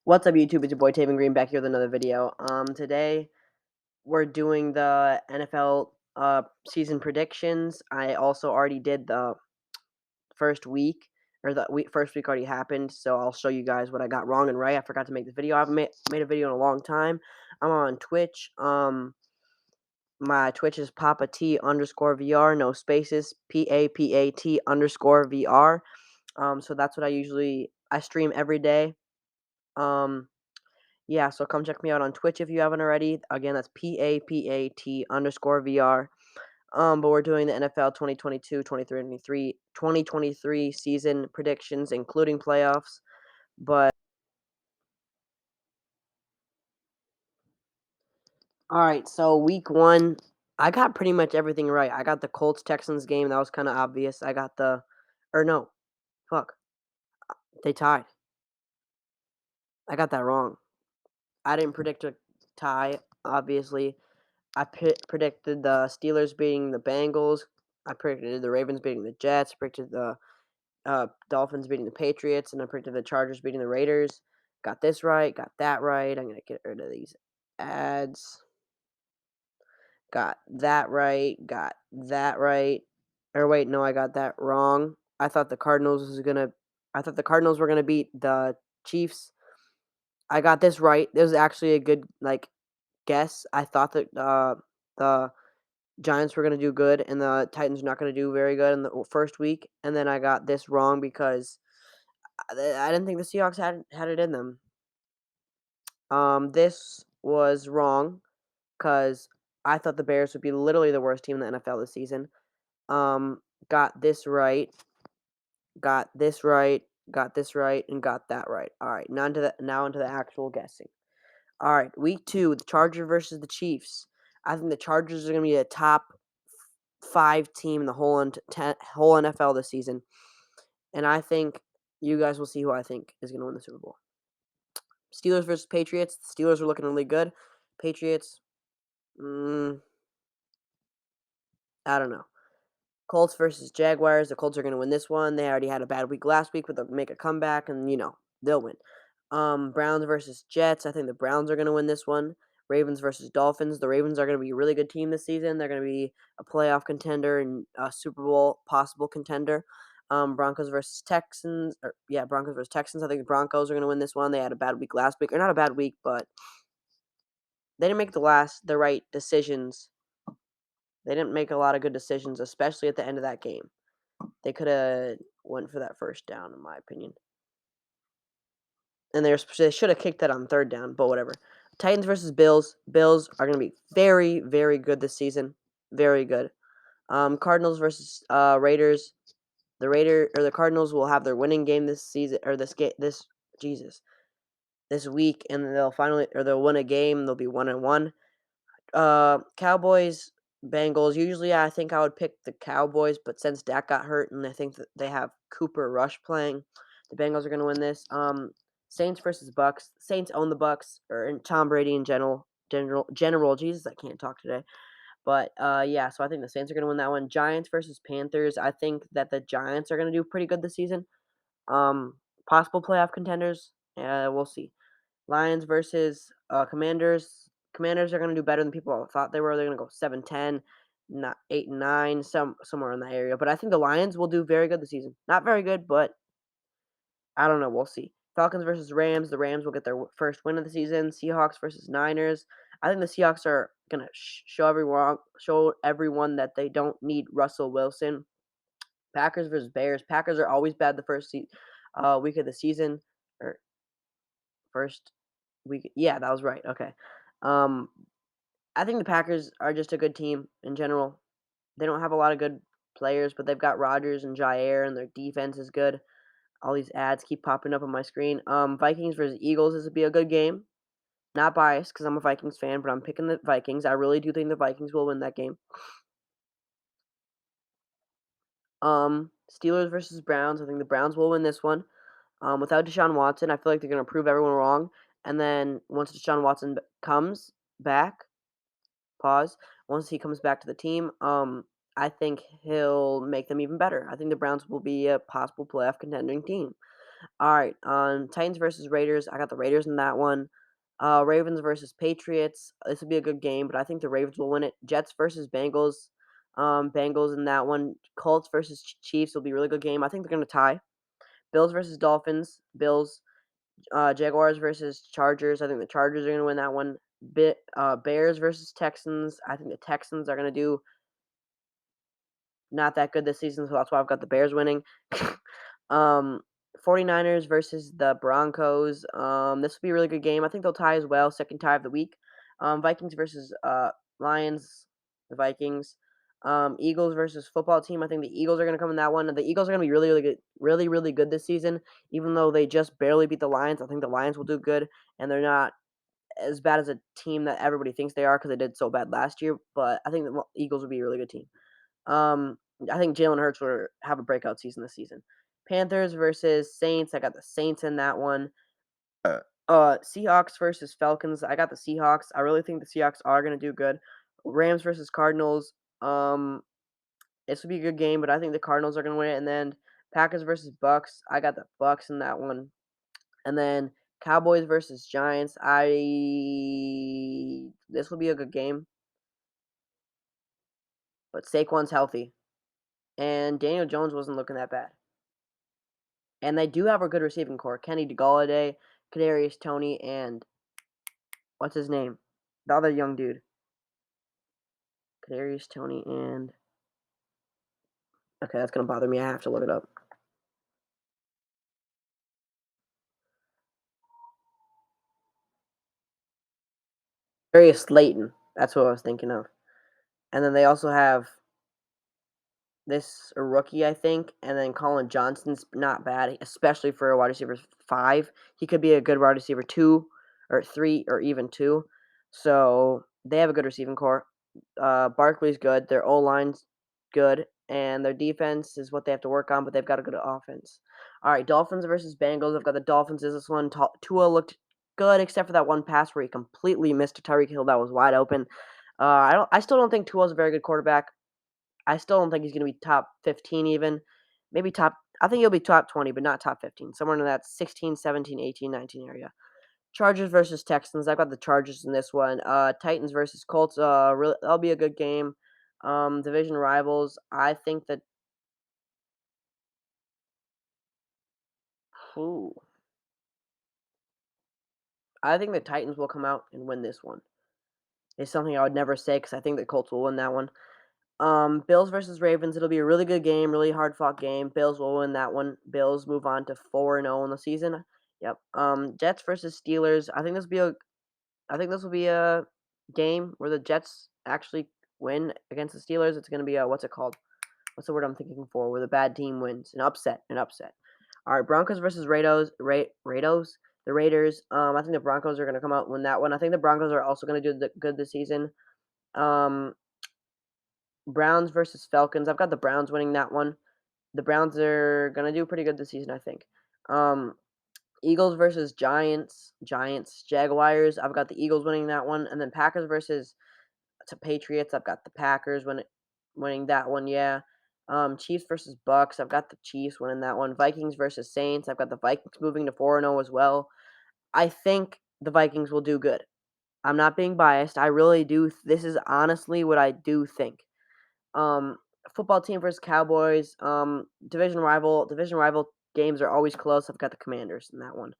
What's up, YouTube? It's your boy Taven Green back here with another video. Today we're doing the NFL season predictions. I also already did the first week, or first week already happened, so I'll show you guys what I got wrong and right. I forgot to make this video. I haven't made a video in a long time. I'm on Twitch. My Twitch is Papa T _VR, no spaces, PAPAT _VR. So that's what I stream every day. Yeah, so come check me out on Twitch if you haven't already. Again, that's PAPAT _VR. But we're doing the NFL 2023 season predictions, including playoffs. But all right, so week 1, I got pretty much everything right. I got the Colts Texans game. That was kind of obvious. I got or no, fuck, they tied. I got that wrong. I didn't predict a tie, obviously. I predicted the Steelers beating the Bengals. I predicted the Ravens beating the Jets. Predicted the Dolphins beating the Patriots, and I predicted the Chargers beating the Raiders. Got this right. Got that right. I'm gonna get rid of these ads. Got that right. Got that right. Or wait, no, I got that wrong. I thought the Cardinals were gonna beat the Chiefs. I got this right. This was actually a good guess. I thought that the Giants were gonna do good, and the Titans were not gonna do very good in the first week, and then I got this wrong because I didn't think the Seahawks had it in them. This was wrong because I thought the Bears would be literally the worst team in the NFL this season. Got this right, got this right, got this right, and got that right. All right, now into the actual guessing. All right, week 2, the Chargers versus the Chiefs. I think the Chargers are gonna be a top 5 team in the whole NFL this season, and I think you guys will see who I think is going to win the Super Bowl. Steelers versus Patriots. The Steelers are looking really good. Patriots, I don't know. Colts versus Jaguars. The Colts are going to win this one. They already had a bad week last week, but they'll make a comeback, and they'll win. Browns versus Jets. I think the Browns are going to win this one. Ravens versus Dolphins. The Ravens are going to be a really good team this season. They're going to be a playoff contender and a Super Bowl possible contender. Broncos versus Texans. Broncos versus Texans. I think the Broncos are going to win this one. They had a bad week last week. Or not a bad week, but they didn't make the right decisions. They didn't make a lot of good decisions, especially at the end of that game. They could have went for that first down, in my opinion. And they should have kicked that on third down, but whatever. Titans versus Bills. Bills are going to be very, very good this season. Very good. Cardinals versus Raiders. The Cardinals will have their winning game this season, or this week, and they'll win a game. They'll be 1-1. Cowboys, Bengals. Usually, I think I would pick the Cowboys, but since Dak got hurt, and I think that they have Cooper Rush playing, the Bengals are going to win this. Saints versus Bucks. Saints own the Bucks, and Tom Brady in general. Jesus, I can't talk today. But yeah, so I think the Saints are going to win that one. Giants versus Panthers. I think that the Giants are going to do pretty good this season. Possible playoff contenders. We'll see. Lions versus Commanders. Commanders are going to do better than people thought they were. They're going to go 7-10, not 8-9, somewhere in that area. But I think the Lions will do very good this season. Not very good, but I don't know. We'll see. Falcons versus Rams. The Rams will get their first win of the season. Seahawks versus Niners. I think the Seahawks are going to show everyone that they don't need Russell Wilson. Packers versus Bears. Packers are always bad the first week of the season, or first week. Yeah, that was right. Okay. Um, I think the Packers are just a good team in general. They don't have a lot of good players, but they've got Rodgers and Jair, and their defense is good. All these ads keep popping up on my screen. Vikings versus Eagles. This would be a good game. Not biased because I'm a Vikings fan, but I'm picking the Vikings. I really do think the Vikings will win that game. Steelers versus Browns. I think the Browns will win this one. Without Deshaun Watson, I feel like they're going to prove everyone wrong. And then once Deshaun Watson comes back, once he comes back to the team, I think he'll make them even better. I think the Browns will be a possible playoff contending team. All right, Titans versus Raiders. I got the Raiders in that one. Ravens versus Patriots. This would be a good game, but I think the Ravens will win it. Jets versus Bengals. Bengals in that one. Colts versus Chiefs will be a really good game. I think they're going to tie. Bills versus Dolphins. Bills. Jaguars versus Chargers. I think the Chargers are going to win that one. Bears versus Texans. I think the Texans are going to do not that good this season, so that's why I've got the Bears winning. um, 49ers versus the Broncos. This will be a really good game. I think they'll tie as well. Second tie of the week. Vikings versus Lions. The Vikings. Eagles versus football team. I think the Eagles are going to come in that one. The Eagles are going to be really, really good, really, really good this season. Even though they just barely beat the Lions, I think the Lions will do good, and they're not as bad as a team that everybody thinks they are because they did so bad last year. But I think the Eagles will be a really good team. Um, I think Jalen Hurts will have a breakout season this season. Panthers versus Saints. I got the Saints in that one. Seahawks versus Falcons. I got the Seahawks. I really think the Seahawks are gonna do good. Rams versus Cardinals. This would be a good game, but I think the Cardinals are gonna win it. And then Packers versus Bucks. I got the Bucks in that one. And then Cowboys versus Giants. This will be a good game, but Saquon's healthy, and Daniel Jones wasn't looking that bad. And they do have a good receiving core. Kenny Golladay, Kadarius Toney, and what's his name? The other young dude. Kadarius Toney and okay, that's gonna bother me. I have to look it up. Darius Slayton. That's what I was thinking of. And then they also have this a rookie, I think, and then Colin Johnson's not bad, especially for a wide receiver 5. He could be a good wide receiver 2 or 3 or even 2. So they have a good receiving core. Barkley's good. Their O line's good, and their defense is what they have to work on. But they've got a good offense. All right, Dolphins versus Bengals. I've got the Dolphins. Is this one? Tua looked good, except for that one pass where he completely missed a Tyreek Hill that was wide open. I still don't think Tua's a very good quarterback. I still don't think he's going to be top 15 even. Maybe top I think he'll be top 20, but not top 15. Somewhere in that 16, 17, 18, 19 area. Chargers versus Texans. I've got the Chargers in this one. Titans versus Colts. That'll be a good game. Division rivals. Ooh, I think the Titans will come out and win this one. It's something I would never say because I think the Colts will win that one. Bills versus Ravens. It'll be a really good game, really hard fought game. Bills will win that one. Bills move on to 4-0 in the season. Yep. Jets versus Steelers. I think this will be a game where the Jets actually win against the Steelers. It's going to be a what's it called? What's the word I'm thinking for? Where the bad team wins, an upset, an upset. All right, Broncos versus Raiders. The Raiders. I think the Broncos are going to come out and win that one. I think the Broncos are also going to do good this season. Um, Browns versus Falcons. I've got the Browns winning that one. The Browns are gonna do pretty good this season, I think. Um, Eagles versus Giants, Jaguars. I've got the Eagles winning that one, and then Packers versus Patriots. I've got the Packers winning that one. Yeah. Chiefs versus Bucks. I've got the Chiefs winning that one. Vikings versus Saints. I've got the Vikings moving to 4-0 as well. I think the Vikings will do good. I'm not being biased. I really do. This is honestly what I do think. Um, Football team versus Cowboys. Division rival games are always close. I've got the Commanders in that one.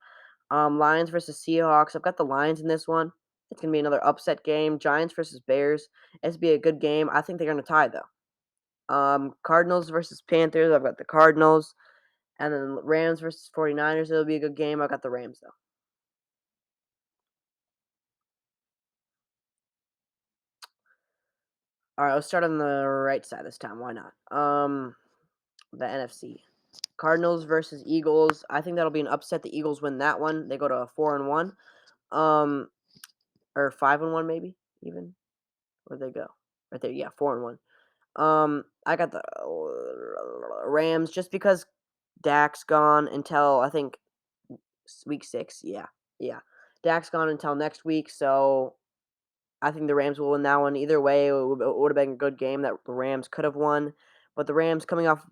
Lions versus Seahawks. I've got the Lions in this one. It's gonna be another upset game. Giants versus Bears. It's be a good game. I think they're gonna tie though. Cardinals versus Panthers. I've got the Cardinals. And then Rams versus 49ers. It'll be a good game. I got the Rams though. All right, let's start on the right side this time. Why not? The NFC. Cardinals versus Eagles. I think that'll be an upset. The Eagles win that one. They go to 4-1. Um, or 5-1 maybe even. Where'd they go? Right there. Yeah, 4-1. I got the Rams just because Dak's gone until I think week 6. Yeah, yeah. Dak's gone until next week, so I think the Rams will win that one. Either way, it would have been a good game that the Rams could have won. But the Rams coming off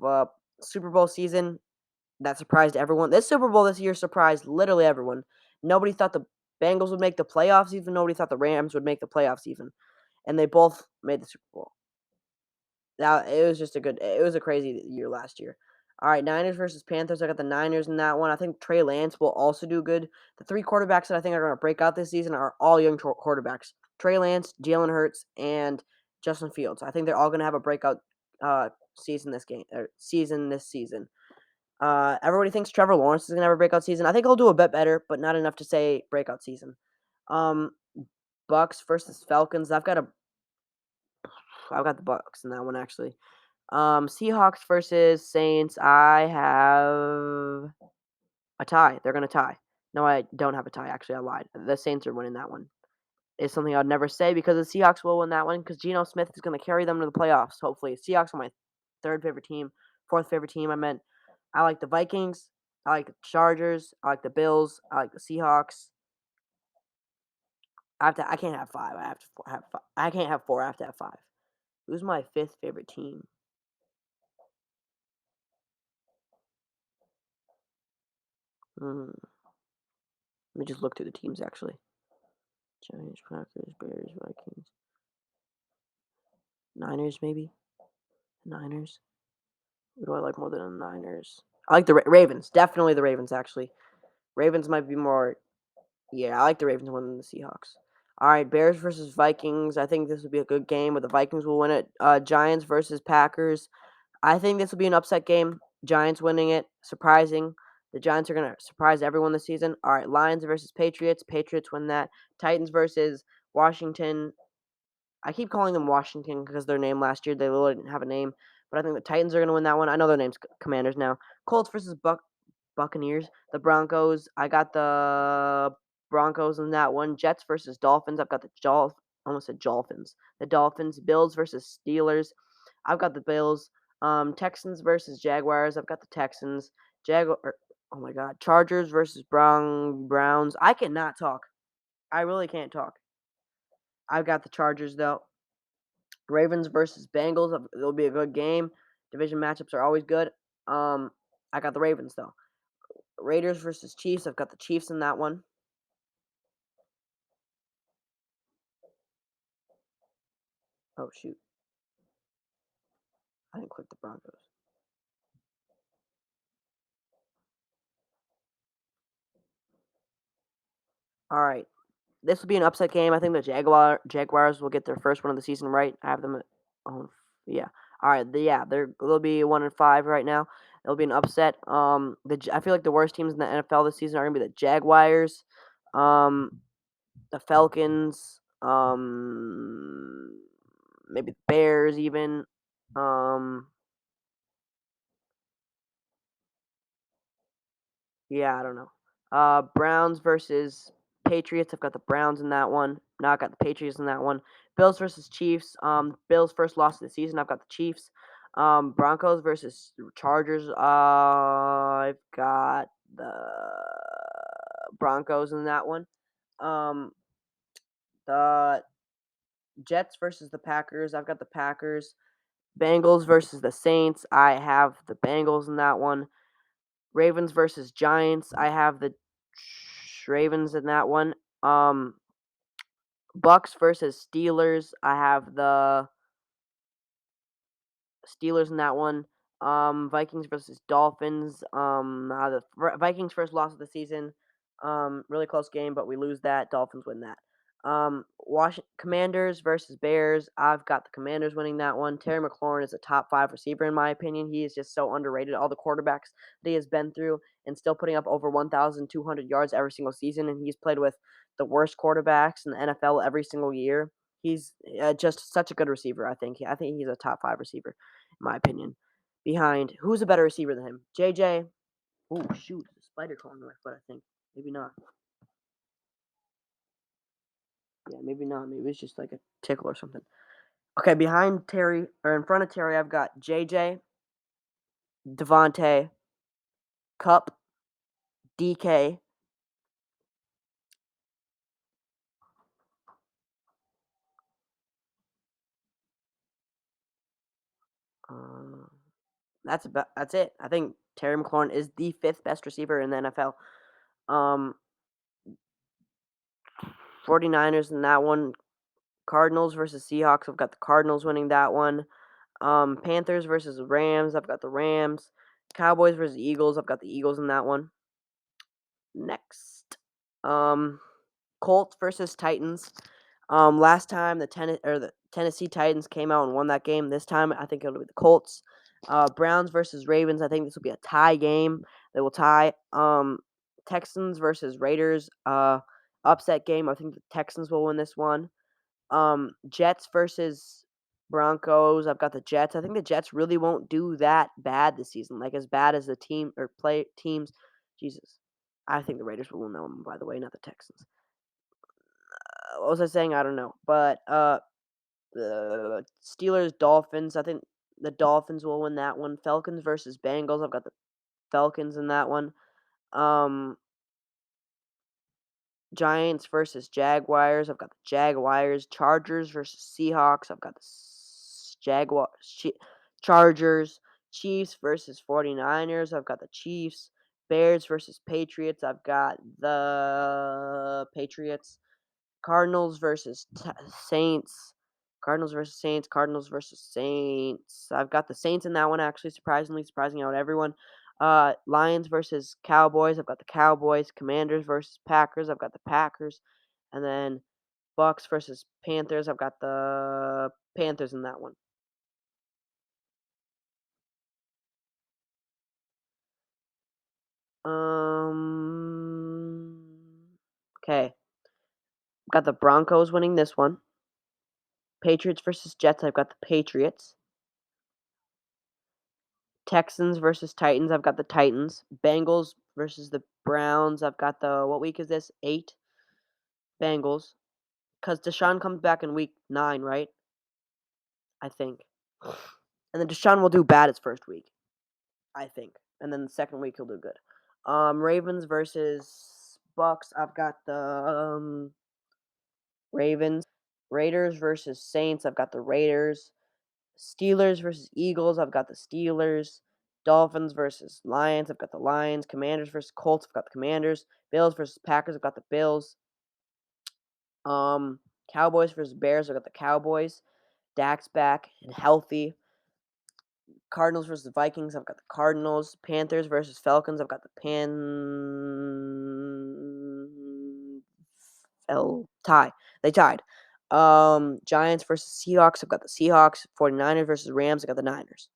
Super Bowl season, that surprised everyone. This Super Bowl this year surprised literally everyone. Nobody thought the Bengals would make the playoffs even. Nobody thought the Rams would make the playoffs even. And they both made the Super Bowl. Now it was just it was a crazy year last year. All right, Niners versus Panthers. I got the Niners in that one. I think Trey Lance will also do good. The three quarterbacks that I think are going to break out this season are all young quarterbacks: Trey Lance, Jalen Hurts, and Justin Fields. I think they're all going to have a breakout season this season. Everybody thinks Trevor Lawrence is going to have a breakout season. I think he'll do a bit better, but not enough to say breakout season. Um, Bucks versus Falcons. I've got the Bucks in that one actually. Seahawks versus Saints. I have a tie. They're gonna tie. No, I don't have a tie. Actually, I lied. The Saints are winning that one. It's something I'd never say because the Seahawks will win that one because Geno Smith is gonna carry them to the playoffs. Hopefully, Seahawks are my third favorite team, fourth favorite team. I like the Vikings. I like the Chargers. I like the Bills. I like the Seahawks. I can't have five. I have to have five. I can't have four. I have to have five. Who's my fifth favorite team? Hmm. Let me just look through the teams actually. Giants, Packers, Bears, Vikings, Niners, maybe. Niners. Who do I like more than the Niners? I like the Ravens. Definitely the Ravens. Actually, Ravens might be more. Yeah, I like the Ravens more than the Seahawks. All right, Bears versus Vikings. I think this will be a good game, but the Vikings will win it. Giants versus Packers. I think this will be an upset game. Giants winning it, surprising. The Giants are gonna surprise everyone this season. All right, Lions versus Patriots. Patriots win that. Titans versus Washington. I keep calling them Washington because their name last year they literally didn't have a name, but I think the Titans are going to win that one. I know their name's Commanders now. Colts versus Buccaneers. The Broncos. I got the Broncos in that one. Jets versus Dolphins. I've got the almost said Dolphins. The Dolphins. Bills versus Steelers. I've got the Bills. Texans versus Jaguars. I've got the Texans. Oh my God. Chargers versus Browns. I cannot talk. I really can't talk. I've got the Chargers though. Ravens versus Bengals. It'll be a good game. Division matchups are always good. Um, I got the Ravens though. Raiders versus Chiefs. I've got the Chiefs in that one. Oh shoot, I didn't click the Broncos. All right, this will be an upset game. I think the Jaguars will get their first one of the season right. I have them at oh yeah. All right, they'll be 1-5 right now. It'll be an upset. I feel like the worst teams in the NFL this season are gonna be the Jaguars, the Falcons, maybe the Bears even. Um, yeah, I don't know. Browns versus Patriots. I've got the Browns in that one. Now I got the Patriots in that one. Bills versus Chiefs. Bills first loss of the season. I've got the Chiefs. Broncos versus Chargers. I've got the Broncos in that one. Um, the Jets versus the Packers. I've got the Packers. Bengals versus the Saints. I have the Bengals in that one. Ravens versus Giants. I have the Ravens in that one. Bucks versus Steelers. I have the Steelers in that one. Vikings versus Dolphins. Vikings first loss of the season. Really close game, but we lose that. Dolphins win that. Washington Commanders versus Bears. I've got the Commanders winning that one. Terry McLaurin is a top 5 receiver in my opinion. He is just so underrated. All the quarterbacks that he has been through and still putting up over 1,200 yards every single season. And he's played with the worst quarterbacks in the NFL every single year. He's just such a good receiver. I think he's a top 5 receiver in my opinion. Behind who's a better receiver than him? JJ. Oh shoot, there's a spider crawling on my foot. I think maybe not. Yeah, maybe not. Maybe it's just like a tickle or something. Okay, behind Terry or in front of Terry, I've got JJ, Devontae, Cup, DK. Uh, that's it. I think Terry McLaurin is the 5th best receiver in the NFL. Um, 49ers in that one. Cardinals versus Seahawks. I've got the Cardinals winning that one. Panthers versus Rams. I've got the Rams. Cowboys versus Eagles. I've got the Eagles in that one. Next, Colts versus Titans. Last time the Tennessee Titans came out and won that game. This time I think it'll be the Colts. Browns versus Ravens. I think this will be a tie game. They will tie. Texans versus Raiders. Upset game. I think the Texans will win this one. Jets versus Broncos. I've got the Jets. I think the Jets really won't do that bad this season. Like as bad as the team or play teams. Jesus. I think the Raiders will win that one, by the way, not the Texans. What was I saying? I don't know. But the Steelers, Dolphins. I think the Dolphins will win that one. Falcons versus Bengals. I've got the Falcons in that one. Um, Giants versus Jaguars. I've got the Jaguars. Chargers versus Seahawks. I've got the Chargers. Chiefs versus 49ers. I've got the Chiefs. Bears versus Patriots. I've got the Patriots. Cardinals versus Saints. Cardinals versus Saints. Cardinals versus Saints. I've got the Saints in that one, actually, surprising out everyone. Lions versus Cowboys. I've got the Cowboys. Commanders versus Packers. I've got the Packers. And then Bucks versus Panthers. I've got the Panthers in that one. Okay. Got the Broncos winning this one. Patriots versus Jets. I've got the Patriots. Texans versus Titans. I've got the Titans. Bengals versus the Browns. I've got the what week is this? 8. Bengals. Because Deshaun comes back in week 9, right? I think. And then Deshaun will do bad his first week. I think. And then the second week he'll do good. Ravens versus Bucks. I've got the Ravens. Raiders versus Saints. I've got the Raiders. Steelers versus Eagles. I've got the Steelers. Dolphins versus Lions. I've got the Lions. Commanders versus Colts. I've got the Commanders. Bills versus Packers. I've got the Bills. Cowboys versus Bears. I've got the Cowboys. Dak's back and healthy. Cardinals versus Vikings. I've got the Cardinals. Panthers versus Falcons. I've got the tie. They tied. Giants versus Seahawks. I've got the Seahawks. 49ers versus Rams. I got the Niners.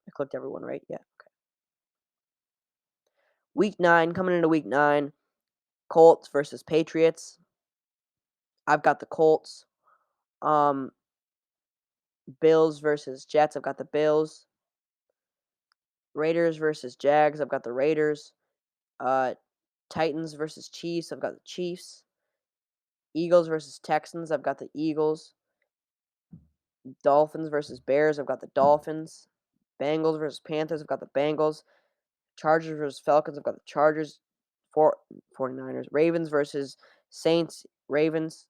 I clicked everyone, right? Yeah. Okay. Week 9, coming into week 9. Colts versus Patriots. I've got the Colts. Bills versus Jets. I've got the Bills. Raiders versus Jags. I've got the Raiders. Titans versus Chiefs. I've got the Chiefs. Eagles versus Texans. I've got the Eagles. Dolphins versus Bears. I've got the Dolphins. Bengals versus Panthers. I've got the Bengals. Chargers versus Falcons. I've got the Chargers. 49ers. Ravens versus Saints. Ravens.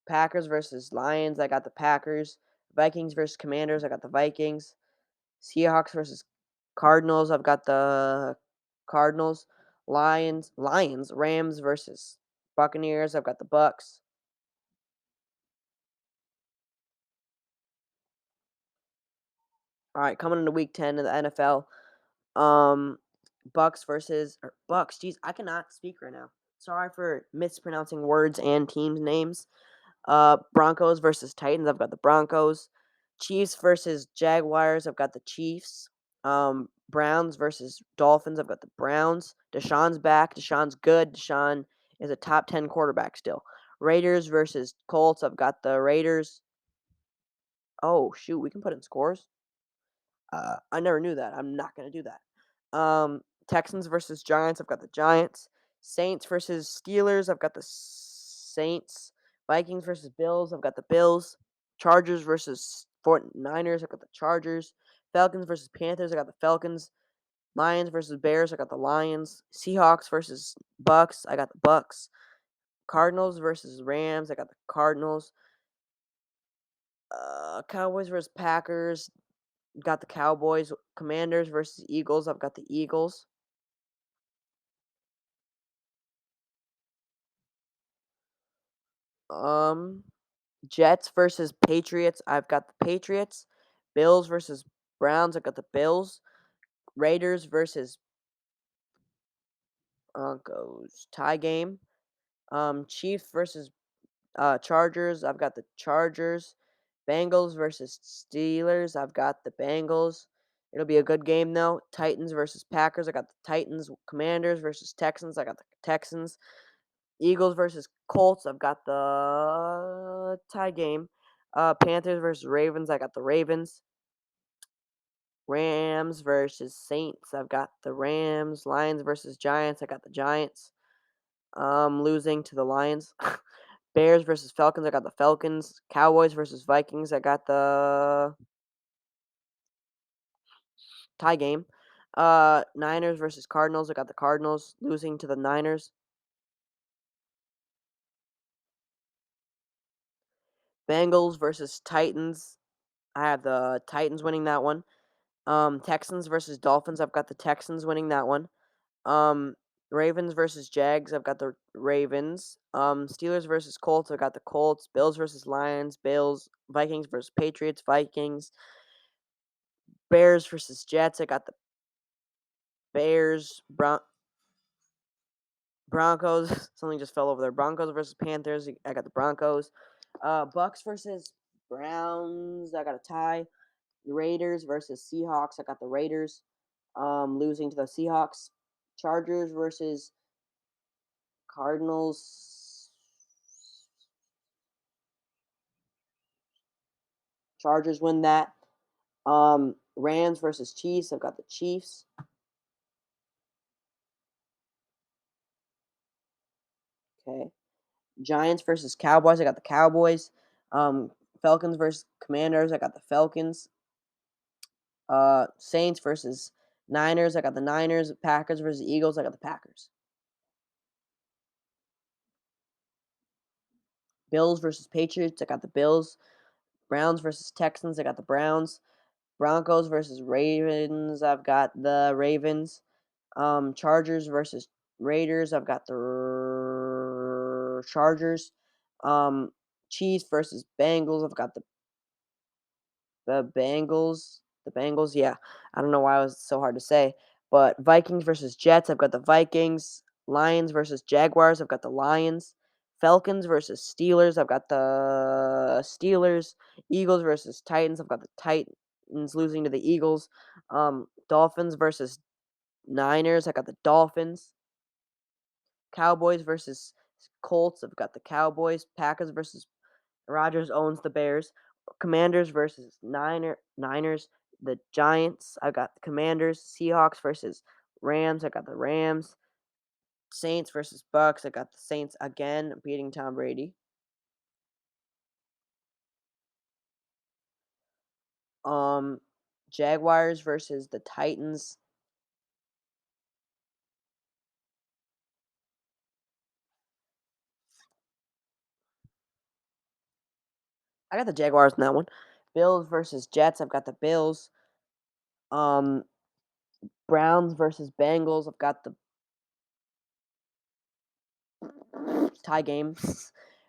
Packers versus Lions. I got the Packers. Vikings versus Commanders. I got the Vikings. Seahawks versus Cardinals. I've got the Cardinals. Lions. Rams versus Buccaneers. I've got the Bucks. All right, coming into week 10 of the NFL. Bucks versus or Bucks. Jeez, I cannot speak right now. Sorry for mispronouncing words and teams names. Broncos versus Titans. I've got the Broncos. Chiefs versus Jaguars. I've got the Chiefs. Browns versus Dolphins. I've got the Browns. Deshaun's back. Deshaun's good. Deshaun is a top 10 quarterback still. Raiders versus Colts. I've got the Raiders. Oh, shoot. We can put in scores. I never knew that. I'm not going to do that. Texans versus Giants. I've got the Giants. Saints versus Steelers. I've got the Saints. Vikings versus Bills. I've got the Bills. Chargers versus 49ers. I've got the Chargers. Falcons versus Panthers. I got the Falcons. Lions versus Bears. I got the Lions. Seahawks versus Bucks. I got the Bucks. Cardinals versus Rams. I got the Cardinals. Cowboys versus Packers. Got the Cowboys. Commanders versus Eagles. I've got the Eagles. Um, Jets versus Patriots. I've got the Patriots. Bills versus Browns. I've got the Bills. Raiders versus Broncos. Tie game. Chiefs versus Chargers. I've got the Chargers. Bengals versus Steelers. I've got the Bengals. It'll be a good game though. Titans versus Packers. I got the Titans. Commanders versus Texans. I got the Texans. Eagles versus Colts. I've got the tie game. Panthers versus Ravens. I got the Ravens. Rams versus Saints. I've got the Rams. Lions versus Giants. I got the Giants. Losing to the Lions. Bears versus Falcons. I got the Falcons. Cowboys versus Vikings. I got the tie game. Niners versus Cardinals. I got the Cardinals losing to the Niners. Bengals versus Titans. I have the Titans winning that one. Texans versus Dolphins. I've got the Texans winning that one. Um, Ravens versus Jags. I've got the Ravens. Steelers versus Colts. I've got the Colts. Bills versus Lions. Bills. Vikings versus Patriots. Vikings. Bears versus Jets. I got the Bears. Broncos. Something just fell over there. Broncos versus Panthers. I got the Broncos. Bucks versus Browns. I got a tie. Raiders versus Seahawks. I got the Raiders. Losing to the Seahawks. Chargers versus Cardinals. Chargers win that. Rams versus Chiefs. I've got the Chiefs. Okay. Giants versus Cowboys. I got the Cowboys. Um, Falcons versus Commanders. I got the Falcons. Saints versus Niners. I got the Niners. Packers versus Eagles. I got the Packers. Bills versus Patriots. I got the Bills. Browns versus Texans. I got the Browns. Broncos versus Ravens. I've got the Ravens. Chargers versus Raiders. I've got the Chargers. Um, Chiefs versus Bengals. I've got the Bengals. The Bengals. Yeah, I don't know why it was so hard to say, but Vikings versus Jets. I've got the Vikings. Lions versus Jaguars. I've got the Lions. Falcons versus Steelers. I've got the Steelers. Eagles versus Titans. I've got the Titans losing to the Eagles. Dolphins versus Niners. I got the Dolphins. Cowboys versus Colts. I've got the Cowboys. Packers versus Rodgers owns the Bears. Commanders versus Niners. The Giants. I got the Commanders. Seahawks versus Rams. I got the Rams. Saints versus Bucks. I got the Saints again beating Tom Brady. Um, Jaguars versus the Titans. I got the Jaguars in that one. Bills versus Jets. I've got the Bills. Um, Browns versus Bengals. I've got the tie game.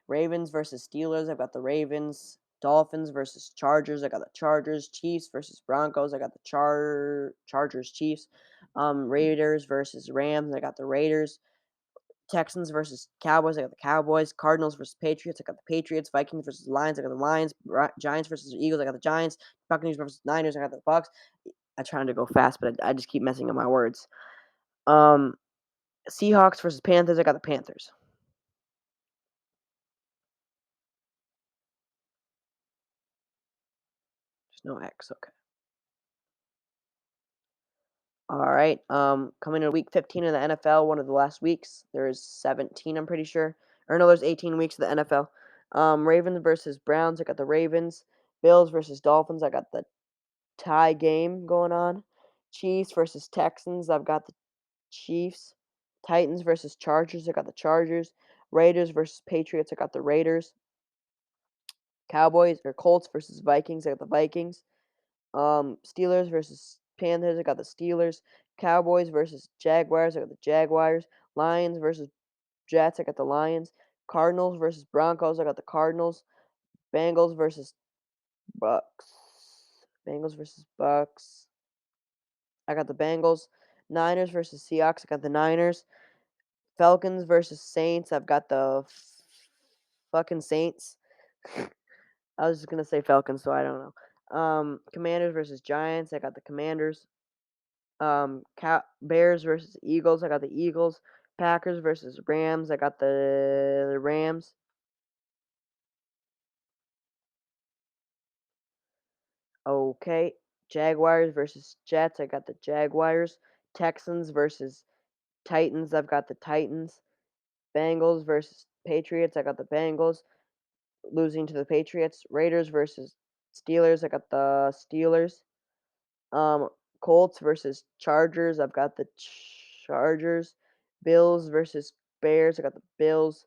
Ravens versus Steelers. I've got the Ravens. Dolphins versus Chargers. I got the Chargers. Chiefs versus Broncos. I got the Chargers. Chiefs. Raiders versus Rams. I got the Raiders. Texans versus Cowboys. I got the Cowboys. Cardinals versus Patriots. I got the Patriots. Vikings versus Lions. I got the Lions. Giants versus Eagles. I got the Giants. Buccaneers versus Niners. I got the Bucks. I'm trying to go fast, but I just keep messing up my words. Um, Seahawks versus Panthers. I got the Panthers. There's no X. Okay. All right. Coming to week 15 of the NFL, one of the last weeks. There's 17, I'm pretty sure. Or no, there's 18 weeks of the NFL. Ravens versus Browns. I got the Ravens. Bills versus Dolphins. I got the tie game going on. Chiefs versus Texans. I've got the Chiefs. Titans versus Chargers. I got the Chargers. Raiders versus Patriots. I got the Raiders. Cowboys or Colts versus Vikings. I got the Vikings. Steelers versus Panthers. I got the Steelers. Cowboys versus Jaguars. I got the Jaguars. Lions versus Jets. I got the Lions. Cardinals versus Broncos. I got the Cardinals. Bengals versus Bucks. Bengals versus Bucks. I got the Bengals. Niners versus Seahawks. I got the Niners. Falcons versus Saints. I've got the fucking Saints. I was just gonna say Falcons, so I don't know. Commanders versus Giants. I got the Commanders. Bears versus Eagles. I got the Eagles. Packers versus Rams. I got the Rams. Okay. Jaguars versus Jets. I got the Jaguars. Texans versus Titans. I've got the Titans. Bengals versus Patriots. I got the Bengals. Losing to the Patriots. Raiders versus Steelers. I got the Steelers. Um, Colts versus Chargers. I've got the Chargers. Bills versus Bears. I got the Bills.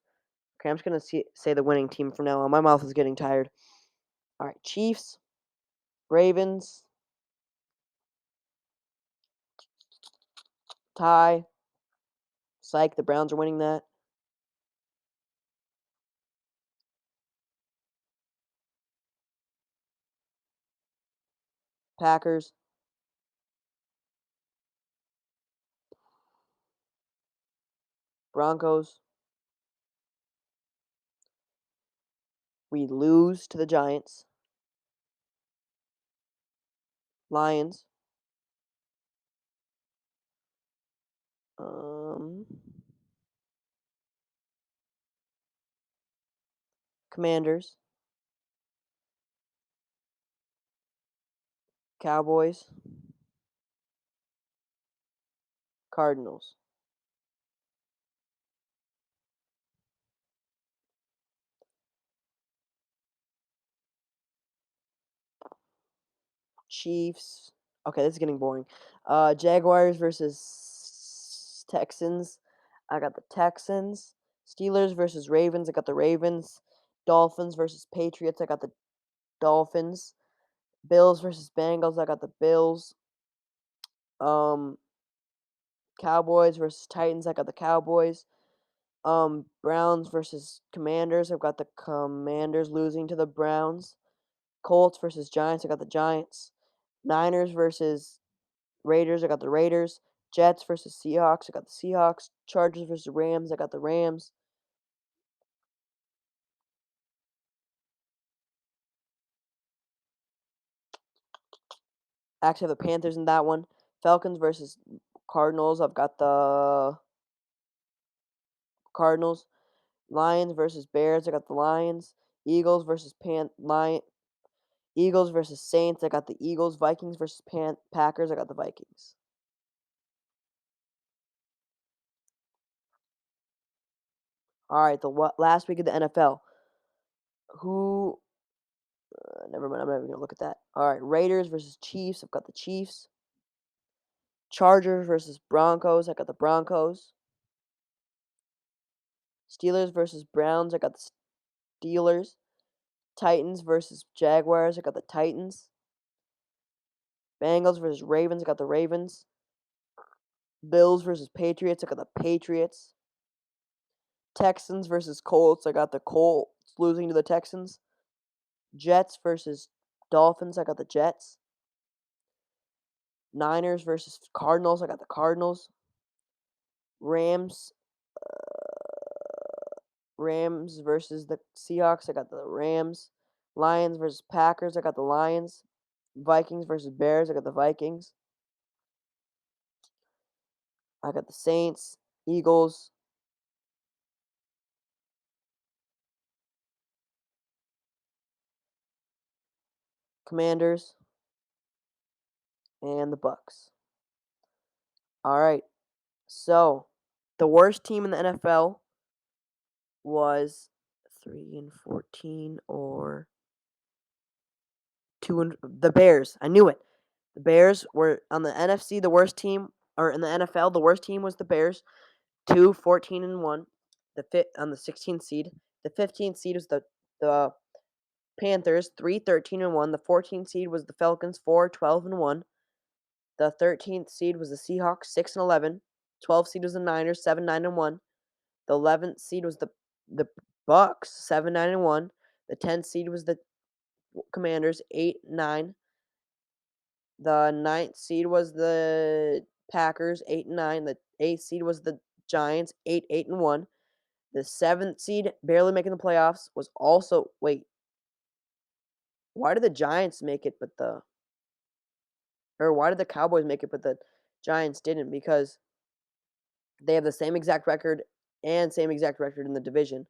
Okay, I'm just gonna say the winning team from now on. My mouth is getting tired. All right, Chiefs, Ravens, tie. Psych, the Browns are winning that. Packers, Broncos. We lose to the Giants. Lions. Um, Commanders. Cowboys. Cardinals. Chiefs. Okay, this is getting boring. Jaguars versus Texans. I got the Texans. Steelers versus Ravens. I got the Ravens. Dolphins versus Patriots. I got the Dolphins. Bills versus Bengals. I got the Bills. Um, Cowboys versus Titans. I got the Cowboys. Browns versus Commanders. I've got the Commanders losing to the Browns. Colts versus Giants. I got the Giants. Niners versus Raiders, I got the Raiders. Jets versus Seahawks, I got the Seahawks. Chargers versus Rams, I got the Rams. Actually, I have the Panthers in that one. Falcons versus Cardinals, I've got the Cardinals. Lions versus Bears, I got the Lions. Eagles versus Eagles versus Saints, I got the Eagles. Vikings versus Packers, I got the Vikings. All right, the last week of the NFL. Who? Never mind. I'm not even gonna look at that. All right, Raiders versus Chiefs. I've got the Chiefs. Chargers versus Broncos. I got the Broncos. Steelers versus Browns. I got the Steelers. Titans versus Jaguars. I got the Titans. Bengals versus Ravens. I got the Ravens. Bills versus Patriots. I got the Patriots. Texans versus Colts. I got the Colts losing to the Texans. Jets versus Dolphins. I got the Jets. Niners versus Cardinals. I got the Cardinals. Rams. Rams versus the Seahawks. I got the Rams. Lions versus Packers. I got the Lions. Vikings versus Bears. I got the Vikings. I got the Saints, Eagles, Commanders, and the Bucks. All right. So, the worst team in the NFL was 3-14 or 2 and the Bears. I knew it. The Bears were on the NFC. The worst team, or in the NFL, the worst team was the Bears. 2-14-1. The fit on the 16th seed. The 15th seed was the Panthers 3, 13-1. The 14th seed was the Falcons 4, 12-1. The 13th seed was the Seahawks 6-11. 12th seed was the Niners 7, 9-1. The 11th seed was the Bucks 7, 9-1. The 10th seed was the Commanders 8, 9. The ninth seed was the Packers 8 and 9. The eighth seed was the Giants 8, 8-1. The seventh seed, barely making the playoffs, was also wait. Why did the Giants make it, but why did the Cowboys make it, but the Giants didn't? Because they have the same exact record and same exact record in the division.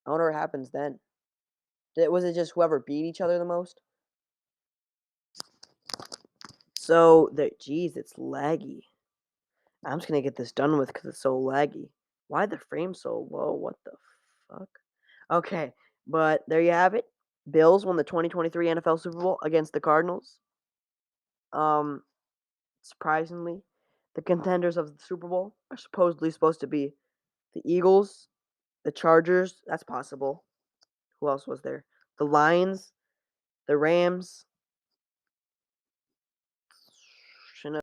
I wonder what happens then. Was it just whoever beat each other the most? So geez, it's laggy. I'm just gonna get this done with because it's so laggy. Why the frame so low? What the fuck? Okay, but there you have it. Bills won the 2023 NFL Super Bowl against the Cardinals. Um, Surprisingly, the contenders of the Super Bowl are supposedly supposed to be the Eagles, the Chargers. That's possible. Who else was there? The Lions, the Rams,